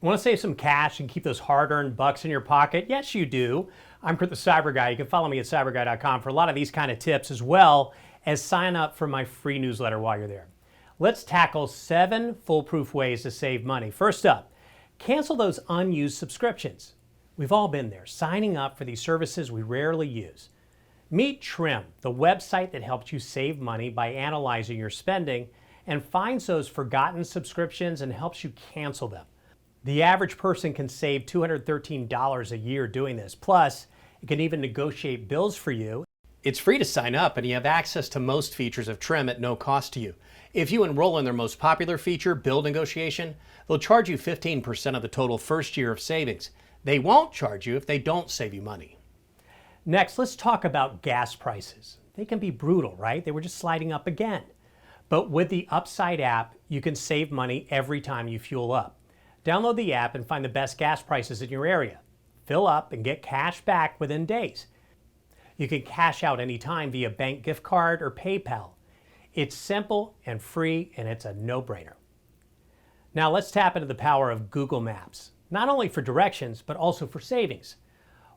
Want to save some cash and keep those hard-earned bucks in your pocket? Yes, you do. I'm Kurt the Cyber Guy. You can follow me at cyberguy.com for a lot of these kind of tips, as well as sign up for my free newsletter while you're there. Let's tackle 7 foolproof ways to save money. First up, cancel those unused subscriptions. We've all been there, signing up for these services we rarely use. Meet Trim, the website that helps you save money by analyzing your spending and finds those forgotten subscriptions and helps you cancel them. The average person can save $213 a year doing this. Plus, it can even negotiate bills for you. It's free to sign up, and you have access to most features of Trim at no cost to you. If you enroll in their most popular feature, bill negotiation, they'll charge you 15% of the total first year of savings. They won't charge you if they don't save you money. Next, let's talk about gas prices. They can be brutal, right? They were just sliding up again. But with the Upside app, you can save money every time you fuel up. Download the app and find the best gas prices in your area. Fill up and get cash back within days. You can cash out anytime via bank gift card or PayPal. It's simple and free, and it's a no-brainer. Now let's tap into the power of Google Maps, not only for directions, but also for savings.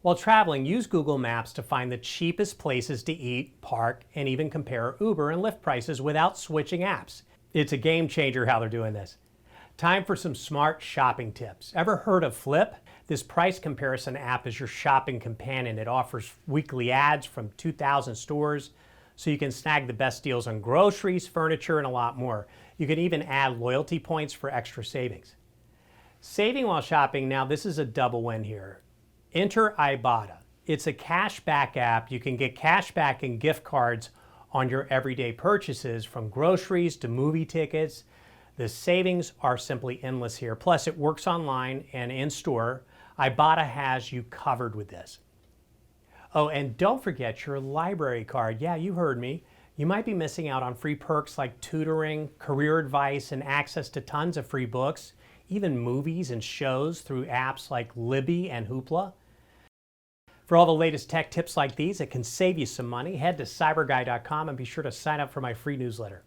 While traveling, use Google Maps to find the cheapest places to eat, park, and even compare Uber and Lyft prices without switching apps. It's a game changer how they're doing this. Time for some smart shopping tips. Ever heard of Flip? This price comparison app is your shopping companion. It offers weekly ads from 2,000 stores, so you can snag the best deals on groceries, furniture, and a lot more. You can even add loyalty points for extra savings. Saving while shopping, now this is a double win here. Enter Ibotta. It's a cash back app. You can get cash back and gift cards on your everyday purchases, from groceries to movie tickets. The savings are simply endless here. Plus, it works online and in store. Ibotta has you covered with this. Oh, and don't forget your library card. Yeah, you heard me. You might be missing out on free perks like tutoring, career advice, and access to tons of free books, even movies and shows through apps like Libby and Hoopla. For all the latest tech tips like these that can save you some money, head to cyberguy.com and be sure to sign up for my free newsletter.